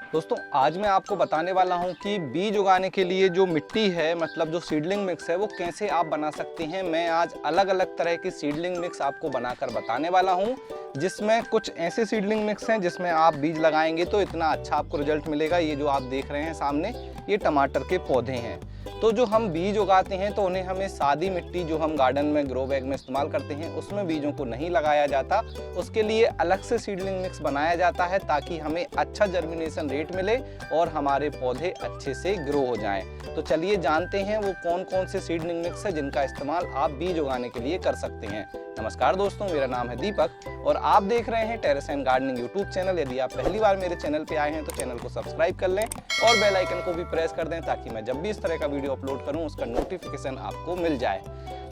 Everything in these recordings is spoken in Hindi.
दोस्तों आज मैं आपको बताने वाला हूं कि बीज उगाने के लिए जो मिट्टी है, मतलब जो सीडलिंग मिक्स है, वो कैसे आप बना सकते हैं। मैं आज अलग अलग तरह की सीडलिंग मिक्स आपको बनाकर बताने वाला हूं, जिसमें कुछ ऐसे सीडलिंग मिक्स हैं जिसमें आप बीज लगाएंगे तो इतना अच्छा आपको रिजल्ट मिलेगा। ये जो आप देख रहे हैं सामने, ये टमाटर के पौधे हैं। तो जो हम बीज उगाते हैं तो उन्हें हमें सादी मिट्टी जो हम गार्डन में ग्रो बैग में इस्तेमाल करते हैं उसमें बीजों को नहीं लगाया जाता। उसके लिए अलग से सीडलिंग मिक्स बनाया जाता है ताकि हमें अच्छा जर्मिनेशन रेट मिले और हमारे पौधे अच्छे से ग्रो हो जाएं। तो चलिए जानते हैं वो कौन कौन से सीडलिंग मिक्स है जिनका इस्तेमाल आप बीज उगाने के लिए कर सकते हैं। नमस्कार दोस्तों, मेरा नाम है दीपक और आप देख रहे हैं terrace and gardening YouTube channel. यदि आप पहली बार मेरे चैनल पे आए हैं तो चैनल को सब्सक्राइब कर लें और बेल आइकन को भी प्रेस कर दें ताकि मैं जब भी इस तरह का वीडियो अपलोड करूं उसका नोटिफिकेशन आपको मिल जाए।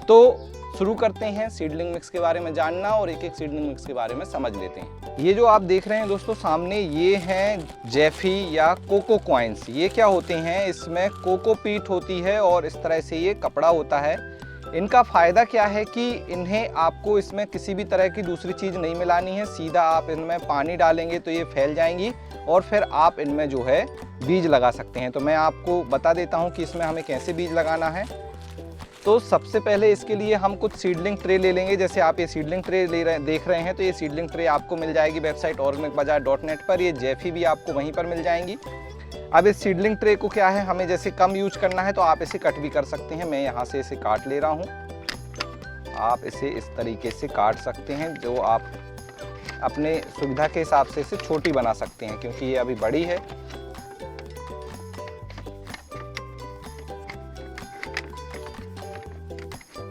तो शुरू करते हैं सीडलिंग मिक्स के बारे में जानना और एक एक सीडलिंग मिक्स के बारे में समझ लेते हैं। ये जो आप देख रहे हैं दोस्तों सामने, ये हैं जैफी या कोको कॉइन्स। ये क्या होते हैं, इसमें कोकोपीट होती है और इस तरह से ये कपड़ा होता है। इनका फ़ायदा क्या है कि इन्हें आपको इसमें किसी भी तरह की दूसरी चीज़ नहीं मिलानी है, सीधा आप इनमें पानी डालेंगे तो ये फैल जाएंगी और फिर आप इनमें जो है बीज लगा सकते हैं। तो मैं आपको बता देता हूं कि इसमें हमें कैसे बीज लगाना है। तो सबसे पहले इसके लिए हम कुछ सीडलिंग ट्रे ले लेंगे। जैसे आप ये सीडलिंग ट्रे देख रहे हैं तो ये सीडलिंग ट्रे आपको मिल जाएगी वेबसाइट organicbazaar.net पर। ये जैफी भी आपको वहीं पर मिल जाएंगी। अब इस सीडलिंग ट्रे को क्या है, हमें जैसे कम यूज करना है तो आप इसे कट भी कर सकते हैं। मैं यहाँ से इसे काट ले रहा हूँ। आप इसे इस तरीके से काट सकते हैं, जो आप अपने सुविधा के हिसाब से इसे छोटी बना सकते हैं क्योंकि ये अभी बड़ी है।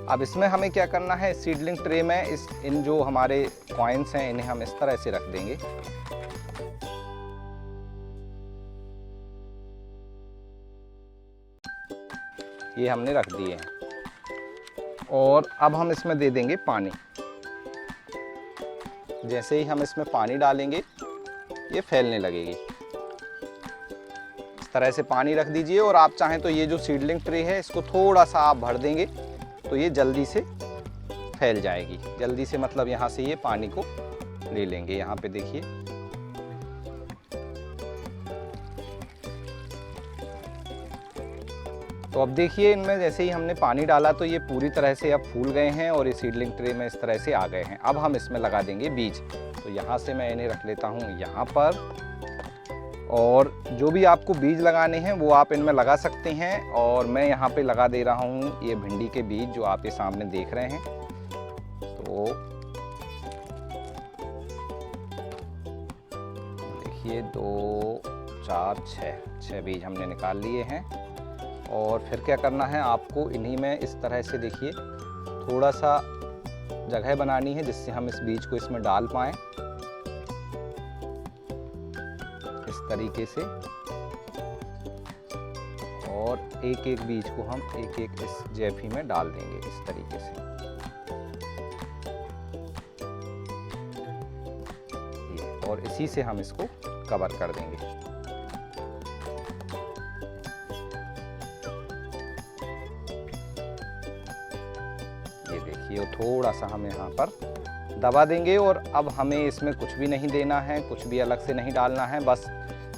अब इसमें हमें क्या करना है, सीडलिंग ट्रे में इन जो हमारे कॉइन्स हैं इन्हें हम इस तरह से रख देंगे। ये हमने रख दिए हैं और अब हम इसमें दे देंगे पानी। जैसे ही हम इसमें पानी डालेंगे ये फैलने लगेगी। इस तरह से पानी रख दीजिए और आप चाहें तो ये जो सीडलिंग ट्रे है इसको थोड़ा सा आप भर देंगे तो ये जल्दी से फैल जाएगी। जल्दी से मतलब यहाँ से ये पानी को ले लेंगे। यहाँ पे देखिए, तो अब देखिए इनमें जैसे ही हमने पानी डाला तो ये पूरी तरह से अब फूल गए हैं और ये सीडलिंग ट्रे में इस तरह से आ गए हैं। अब हम इसमें लगा देंगे बीज। तो यहाँ से मैं इन्हें रख लेता हूँ यहाँ पर, और जो भी आपको बीज लगाने हैं वो आप इनमें लगा सकते हैं। और मैं यहाँ पे लगा दे रहा हूँ ये भिंडी के बीज जो आप ये सामने देख रहे हैं। तो देखिए 2 4 6 बीज हमने निकाल लिए हैं। और फिर क्या करना है, आपको इन्हीं में इस तरह से देखिए थोड़ा सा जगह बनानी है जिससे हम इस बीज को इसमें डाल पाएँ। इस तरीके से, और एक एक बीज को हम एक एक इस जैफी में डाल देंगे इस तरीके से। और इसी से हम इसको कवर कर देंगे। ये देखिए थोड़ा सा हम यहाँ पर दबा देंगे और अब हमें इसमें कुछ भी नहीं देना है, कुछ भी अलग से नहीं डालना है। बस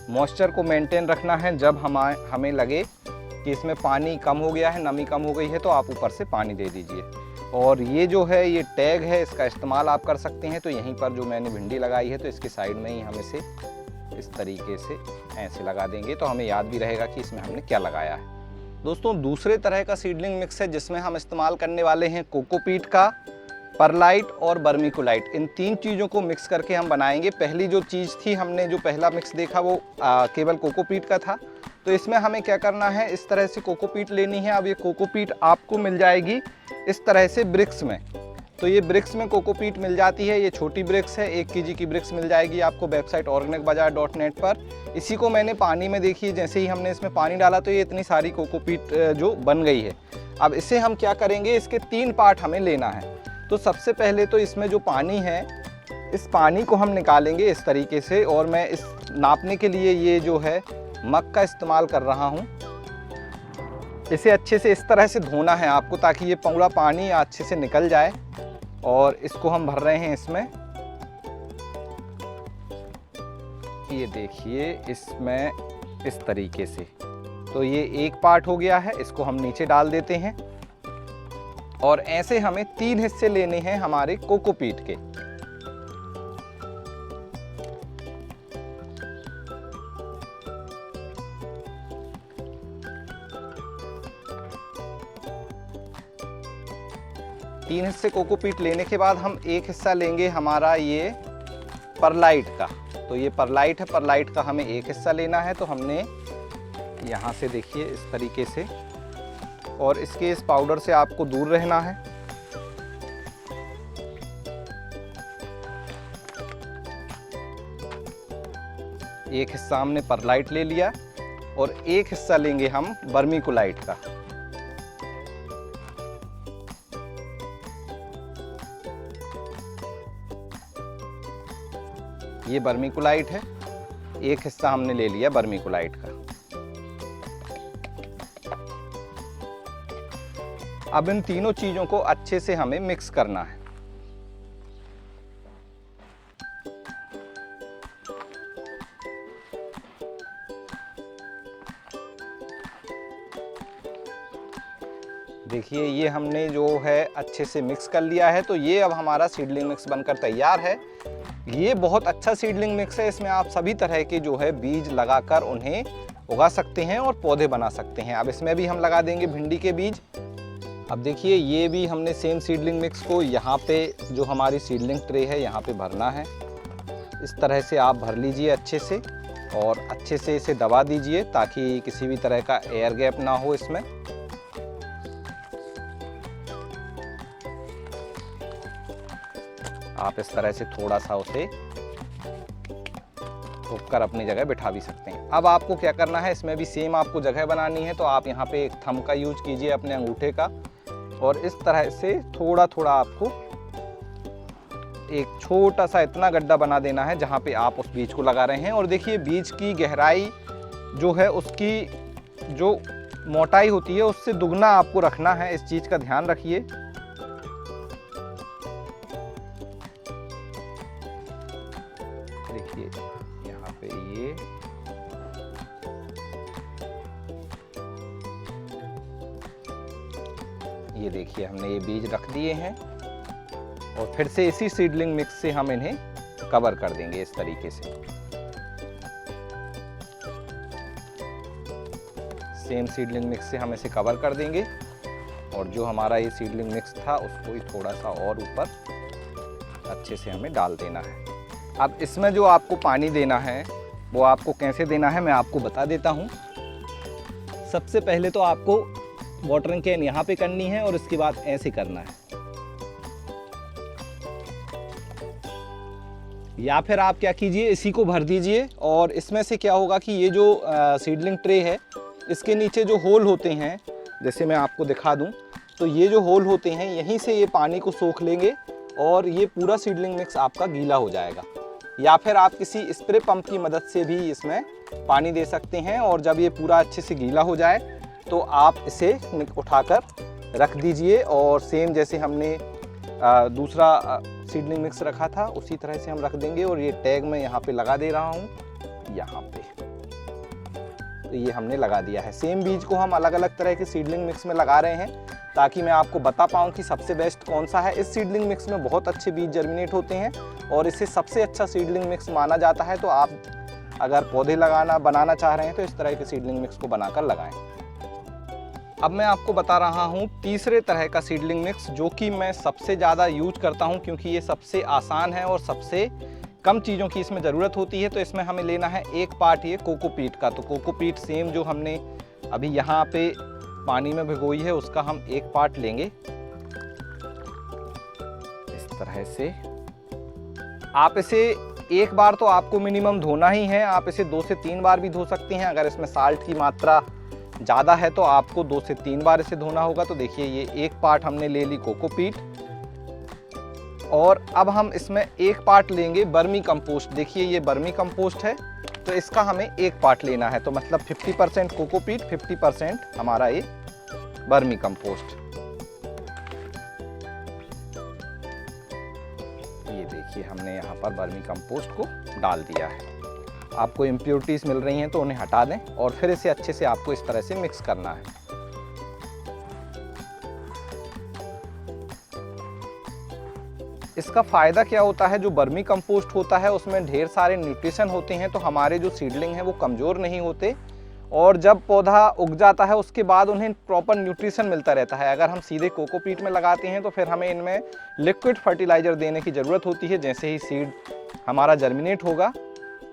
मॉइस्चर को मेंटेन रखना है। जब हमें लगे कि इसमें पानी कम हो गया है, नमी कम हो गई है, तो आप ऊपर से पानी दे दीजिए। और ये जो है ये टैग है, इसका इस्तेमाल आप कर सकते हैं। तो यहीं पर जो मैंने भिंडी लगाई है तो इसके साइड में ही हम इसे इस तरीके से ऐसे लगा देंगे तो हमें याद भी रहेगा कि इसमें हमने क्या लगाया है। दोस्तों दूसरे तरह का सीडलिंग मिक्स है जिसमें हम इस्तेमाल करने वाले हैं कोकोपीट का, परलाइट और बर्मीकुलाइट। इन 3 चीज़ों को मिक्स करके हम बनाएंगे। पहली जो चीज़ थी, हमने जो पहला मिक्स देखा वो केवल कोकोपीट का था। तो इसमें हमें क्या करना है, इस तरह से कोकोपीट लेनी है। अब ये कोकोपीट आपको मिल जाएगी इस तरह से ब्रिक्स में। तो ये ब्रिक्स में कोकोपीट मिल जाती है। ये छोटी ब्रिक्स है, 1 kg की ब्रिक्स मिल जाएगी आपको वेबसाइट organicbazaar.net पर। इसी को मैंने पानी में देखी, जैसे ही हमने इसमें पानी डाला तो ये इतनी सारी कोकोपीट जो बन गई है। अब इसे हम क्या करेंगे, इसके 3 पार्ट हमें लेना है। तो सबसे पहले तो इसमें जो पानी है, इस पानी को हम निकालेंगे इस तरीके से। और मैं इस नापने के लिए ये जो है मग का इस्तेमाल कर रहा हूँ। इसे अच्छे से इस तरह से धोना है आपको ताकि ये पूरा पानी अच्छे से निकल जाए। और इसको हम भर रहे हैं इसमें। ये देखिए इसमें इस तरीके से, तो ये एक पार्ट हो गया है, इसको हम नीचे डाल देते हैं। और ऐसे हमें 3 हिस्से लेने हैं हमारे कोकोपीट के। तीन हिस्से कोकोपीट लेने के बाद हम एक हिस्सा लेंगे हमारा ये परलाइट का। तो ये परलाइट है, परलाइट का हमें एक हिस्सा लेना है। तो हमने यहाँ से देखिए इस तरीके से, और इसके इस पाउडर से आपको दूर रहना है। एक हिस्सा हमने परलाइट ले लिया और एक हिस्सा लेंगे हम वर्मीकुलाइट का। ये वर्मीकुलाइट है, एक हिस्सा हमने ले लिया वर्मीकुलाइट का। अब इन तीनों चीजों को अच्छे से हमें मिक्स करना है। देखिए ये हमने जो है अच्छे से मिक्स कर लिया है। तो ये अब हमारा सीडलिंग मिक्स बनकर तैयार है। ये बहुत अच्छा सीडलिंग मिक्स है। इसमें आप सभी तरह के जो है बीज लगाकर उन्हें उगा सकते हैं और पौधे बना सकते हैं। अब इसमें भी हम लगा देंगे भिंडी के बीज। अब देखिए ये भी हमने सेम सीडलिंग मिक्स को यहाँ पे जो हमारी सीडलिंग ट्रे है यहाँ पे भरना है। इस तरह से आप भर लीजिए अच्छे से, और अच्छे से इसे दबा दीजिए ताकि किसी भी तरह का एयर गैप ना हो इसमें। आप इस तरह से थोड़ा सा उसे ठोककर अपनी जगह बिठा भी सकते हैं। अब आपको क्या करना है, इसमें भी सेम आपको जगह बनानी है। तो आप यहाँ पे एक थंब का यूज कीजिए अपने अंगूठे का, और इस तरह से थोड़ा थोड़ा आपको एक छोटा सा इतना गड्ढा बना देना है जहाँ पे आप उस बीज को लगा रहे हैं। और देखिए बीज की गहराई जो है उसकी जो मोटाई होती है उससे दुगना आपको रखना है। इस चीज़ का ध्यान रखिए। देखिए यहाँ पे ये देखिए हमने ये बीज रख दिए हैं, और फिर से इसी सीडलिंग मिक्स से हम इन्हें कवर कर देंगे इस तरीके से। सेम सीडलिंग मिक्स से हम इसे कवर कर देंगे, और जो हमारा ये सीडलिंग मिक्स था उसको ही थोड़ा सा और ऊपर अच्छे से हमें डाल देना है। अब इसमें जो आपको पानी देना है वो आपको कैसे देना है मैं आपको बता देता हूँ। सबसे पहले तो आपको वाटरिंग कैन यहाँ पे करनी है, और इसके बाद ऐसे करना है, या फिर आप क्या कीजिए इसी को भर दीजिए। और इसमें से क्या होगा कि ये जो सीडलिंग ट्रे है इसके नीचे जो होल होते हैं, जैसे मैं आपको दिखा दूं, तो ये जो होल होते हैं यहीं से ये पानी को सोख लेंगे और ये पूरा सीडलिंग मिक्स आपका गीला हो जाएगा। या फिर आप किसी स्प्रे पंप की मदद से भी इसमें पानी दे सकते हैं, और जब ये पूरा अच्छे से गीला हो जाए तो आप इसे उठाकर रख दीजिए। और सेम जैसे हमने दूसरा सीडलिंग मिक्स रखा था उसी तरह से हम रख देंगे। और ये टैग मैं यहाँ पे लगा दे रहा हूँ यहाँ पे, तो ये हमने लगा दिया है। सेम बीज को हम अलग अलग तरह के सीडलिंग मिक्स में लगा रहे हैं ताकि मैं आपको बता पाऊँ कि सबसे बेस्ट कौन सा है। इस सीडलिंग मिक्स में बहुत अच्छे बीज जर्मिनेट होते हैं और इसे सबसे अच्छा सीडलिंग मिक्स माना जाता है। तो आप अगर पौधे बनाना चाह रहे हैं तो इस तरह के सीडलिंग मिक्स को बनाकर लगाएं। अब मैं आपको बता रहा हूँ तीसरे तरह का सीडलिंग मिक्स, जो कि मैं सबसे ज़्यादा यूज करता हूँ क्योंकि ये सबसे आसान है और सबसे कम चीज़ों की इसमें ज़रूरत होती है। तो इसमें हमें लेना है एक पार्ट ये कोकोपीट का। तो कोकोपीट सेम जो हमने अभी यहाँ पे पानी में भिगोई है उसका हम एक पार्ट लेंगे इस तरह से। आप इसे एक बार तो आपको मिनिमम धोना ही है, आप इसे 2 से 3 बार भी धो सकते हैं। अगर इसमें साल्ट की मात्रा ज़्यादा है तो आपको 2 से 3 बार इसे धोना होगा। तो देखिए ये एक पार्ट हमने ले ली कोकोपीट, और अब हम इसमें एक पार्ट लेंगे वर्मी कंपोस्ट। देखिए ये वर्मी कंपोस्ट है, तो इसका हमें एक पार्ट लेना है। तो मतलब 50% कोकोपीट 50% हमारा ये वर्मी कंपोस्ट। ये देखिए हमने यहाँ पर वर्मी कंपोस्ट को डाल दिया है। आपको इम्प्योरिटीज़ मिल रही हैं तो उन्हें हटा दें और फिर इसे अच्छे से आपको इस तरह से मिक्स करना है। इसका फ़ायदा क्या होता है, जो वर्मी कंपोस्ट होता है उसमें ढेर सारे न्यूट्रिशन होते हैं, तो हमारे जो सीडलिंग हैं वो कमज़ोर नहीं होते और जब पौधा उग जाता है उसके बाद उन्हें प्रॉपर न्यूट्रिशन मिलता रहता है। अगर हम सीधे कोकोपीट में लगाते हैं तो फिर हमें इनमें लिक्विड फर्टिलाइज़र देने की ज़रूरत होती है जैसे ही सीड हमारा जर्मिनेट होगा।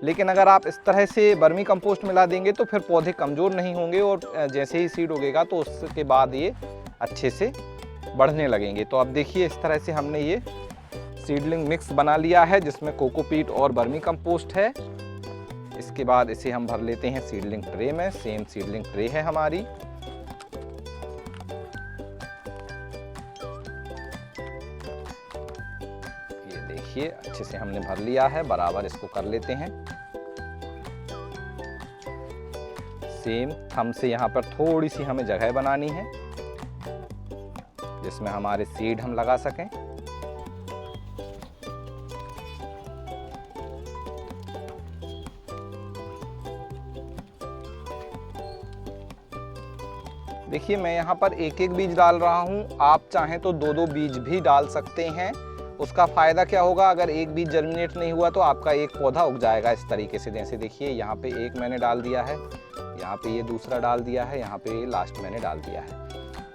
लेकिन अगर आप इस तरह से वर्मी कंपोस्ट मिला देंगे तो फिर पौधे कमज़ोर नहीं होंगे और जैसे ही सीड उगेगा तो उसके बाद ये अच्छे से बढ़ने लगेंगे। तो अब देखिए इस तरह से हमने ये सीडलिंग मिक्स बना लिया है जिसमें कोकोपीट और वर्मी कंपोस्ट है। इसके बाद इसे हम भर लेते हैं सीडलिंग ट्रे में। सेम सीडलिंग ट्रे है हमारी। ये देखिए अच्छे से हमने भर लिया है, बराबर इसको कर लेते हैं। सेम थंब से यहाँ पर थोड़ी सी हमें जगह बनानी है जिसमें हमारे सीड हम लगा सकें। देखिए मैं यहाँ पर एक एक बीज डाल रहा हूँ, आप चाहें तो दो दो बीज भी डाल सकते हैं। उसका फ़ायदा क्या होगा, अगर एक बीज जर्मिनेट नहीं हुआ तो आपका एक पौधा उग जाएगा इस तरीके से। जैसे देखिए यहाँ पे एक मैंने डाल दिया है, यहाँ पे ये दूसरा डाल दिया है, यहाँ पे लास्ट मैंने डाल दिया है।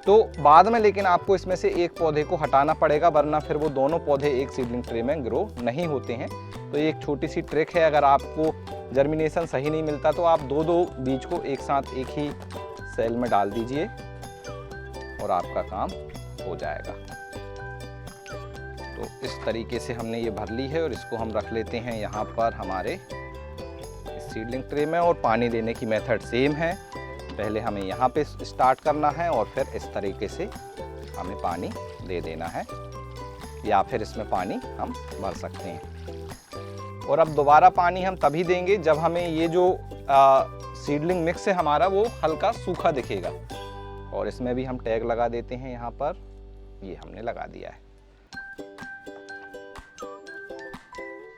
तो बाद में लेकिन आपको इसमें से एक पौधे को हटाना पड़ेगा वरना फिर वो दोनों पौधे एक सीडलिंग ट्रे में ग्रो नहीं होते हैं। तो ये एक छोटी सी ट्रिक है, अगर आपको जर्मिनेशन सही नहीं मिलता तो आप दो दो बीज को एक साथ एक ही सेल में डाल दीजिए और आपका काम हो जाएगा। तो इस तरीके से हमने ये भर ली है और इसको हम रख लेते हैं यहाँ पर हमारे सीडलिंग ट्रे में। और पानी देने की मेथड सेम है, पहले हमें यहाँ पे स्टार्ट करना है और फिर इस तरीके से हमें पानी दे देना है या फिर इसमें पानी हम भर सकते हैं। और अब दोबारा पानी हम तभी देंगे जब हमें ये जो सीडलिंग मिक्स है हमारा वो हल्का सूखा दिखेगा। और इसमें भी हम टैग लगा देते हैं, यहाँ पर ये हमने लगा दिया है।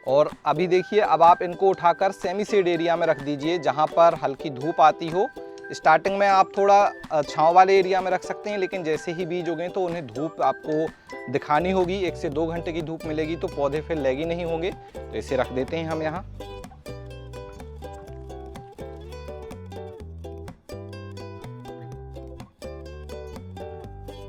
और अभी देखिए अब आप इनको उठाकर सेमी शेड एरिया में रख दीजिए जहाँ पर हल्की धूप आती हो। स्टार्टिंग में आप थोड़ा छांव वाले एरिया में रख सकते हैं, लेकिन जैसे ही बीज उगें तो उन्हें धूप आपको दिखानी होगी। 1 से 2 घंटे की धूप मिलेगी तो पौधे फिर लैगी नहीं होंगे। तो इसे रख देते हैं हम यहाँ।